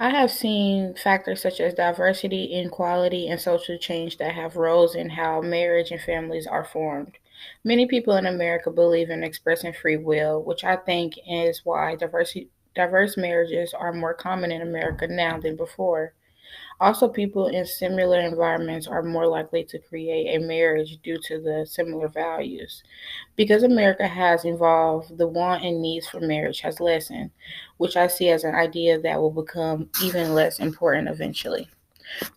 I have seen factors such as diversity, inequality, and social change that have roles in how marriage and families are formed. Many people in America believe in expressing free will, which I think is why diverse marriages are more common in America now than before. Also, people in similar environments are more likely to create a marriage due to the similar values. Because America has evolved, the want and needs for marriage has lessened, which I see as an idea that will become even less important eventually.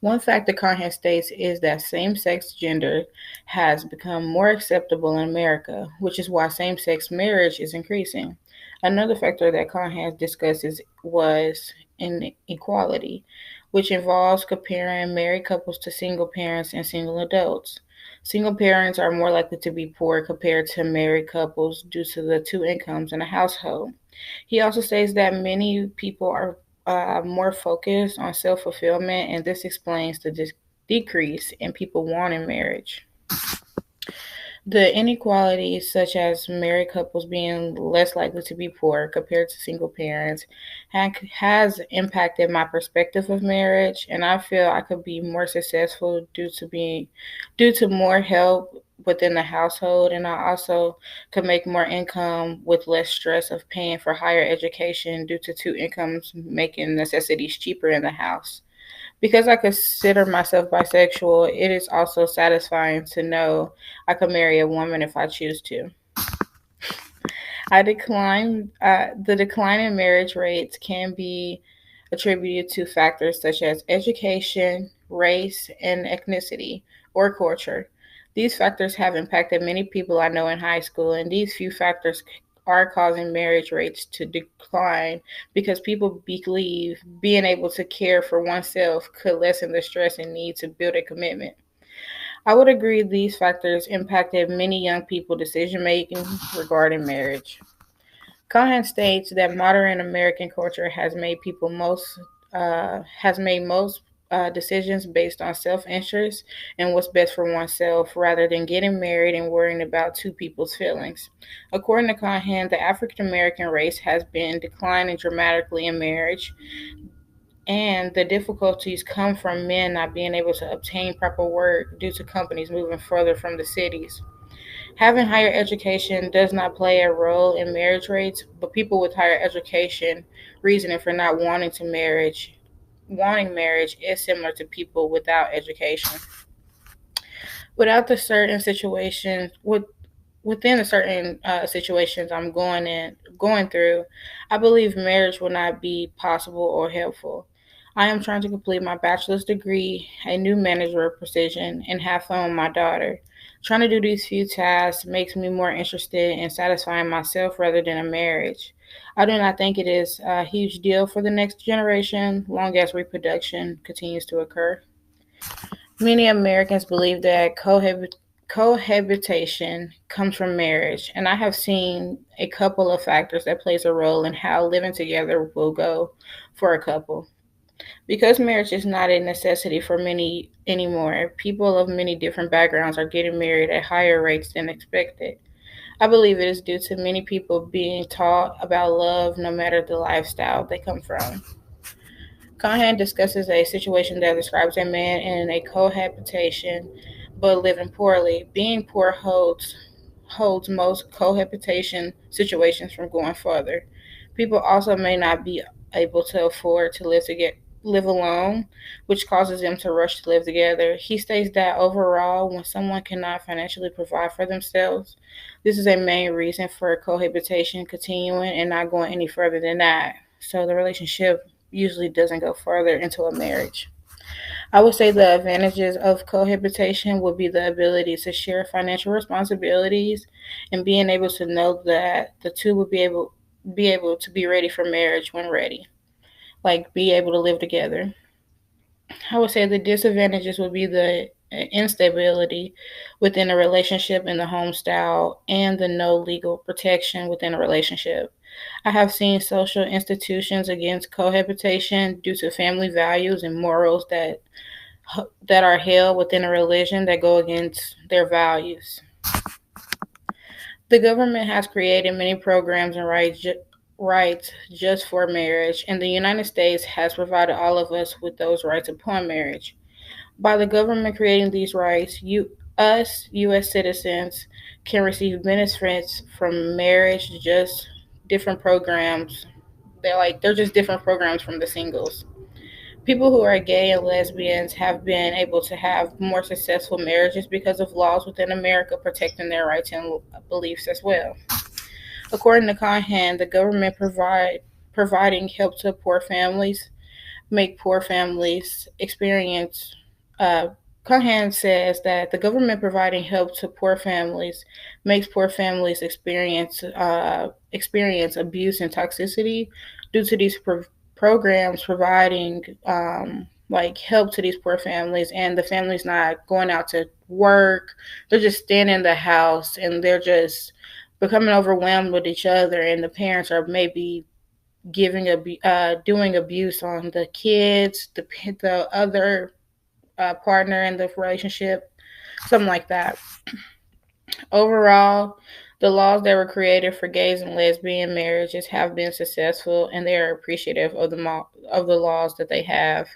One factor Conhan states is that same sex gender has become more acceptable in America, which is why same sex marriage is increasing. Another factor that Conhan discusses was inequality, which involves comparing married couples to single parents and single adults. Single parents are more likely to be poor compared to married couples due to the two incomes in a household. He also states that many people are more focused on self fulfillment, and this explains the decrease in people wanting marriage. The inequalities, such as married couples being less likely to be poor compared to single parents, has impacted my perspective of marriage, and I feel I could be more successful due to more help within the household, and I also could make more income with less stress of paying for higher education due to two incomes making necessities cheaper in the house. Because I consider myself bisexual, it is also satisfying to know I could marry a woman if I choose to. The decline in marriage rates can be attributed to factors such as education, race, and ethnicity or culture. These factors have impacted many people I know in high school, and these few factors are causing marriage rates to decline because people believe being able to care for oneself could lessen the stress and need to build a commitment. I would agree these factors impacted many young people decision making regarding marriage. Cohen states that modern American culture has made most decisions based on self-interest and what's best for oneself, rather than getting married and worrying about two people's feelings. According to Cohen, the African American race has been declining dramatically in marriage, and the difficulties come from men not being able to obtain proper work due to companies moving further from the cities. Having higher education does not play a role in marriage rates, but people with higher education reasoning for not wanting marriage is similar to people without education. Without the certain situations, within the certain situations I'm going through, I believe marriage will not be possible or helpful. I am trying to complete my bachelor's degree, a new manager position, and have fun with my daughter. Trying to do these few tasks makes me more interested in satisfying myself rather than a marriage. I do not think it is a huge deal for the next generation, long as reproduction continues to occur. Many Americans believe that cohabitation comes from marriage, and I have seen a couple of factors that plays a role in how living together will go for a couple. Because marriage is not a necessity for many anymore, people of many different backgrounds are getting married at higher rates than expected. I believe it is due to many people being taught about love no matter the lifestyle they come from. Conhan discusses a situation that describes a man in a cohabitation but living poorly. Being poor holds most cohabitation situations from going further. People also may not be able to afford to live alone, which causes them to rush to live together. He states that overall, when someone cannot financially provide for themselves, this is a main reason for cohabitation continuing and not going any further than that. So the relationship usually doesn't go further into a marriage. I would say the advantages of cohabitation would be the ability to share financial responsibilities and being able to know that the two would be able to be ready for marriage when ready, like be able to live together. I would say the disadvantages would be the instability within a relationship and the home style and the no legal protection within a relationship. I have seen social institutions against cohabitation due to family values and morals that are held within a religion that go against their values. The government has created many programs and rights rights just for marriage, and the United States has provided all of us with those rights upon marriage. By the government creating these rights, us U.S. citizens can receive benefits from marriage, just different programs. They're just different programs from the singles. People who are gay and lesbians have been able to have more successful marriages because of laws within America protecting their rights and beliefs as well. According to Cohen, the government providing help to poor families make poor families experience. Uh, Cohen says that the government providing help to poor families makes poor families experience abuse and toxicity due to these programs providing like help to these poor families, and the families not going out to work. They're just staying in the house, and they're just becoming overwhelmed with each other, and the parents are maybe doing abuse on the kids, the other partner in the relationship, something like that. Overall, the laws that were created for gays and lesbian marriages have been successful, and they are appreciative of the laws that they have.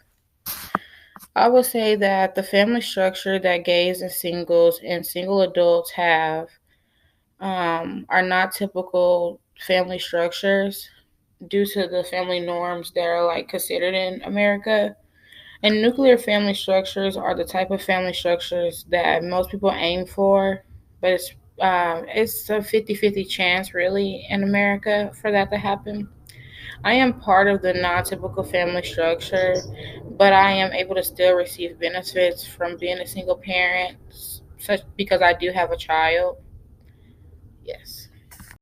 I would say that the family structure that gays and single adults have are not typical family structures due to the family norms that are like considered in America. And nuclear family structures are the type of family structures that most people aim for, but it's a 50-50 chance really in America for that to happen. I am part of the non typical family structure, but I am able to still receive benefits from being a single parent, such because I do have a child. Yes.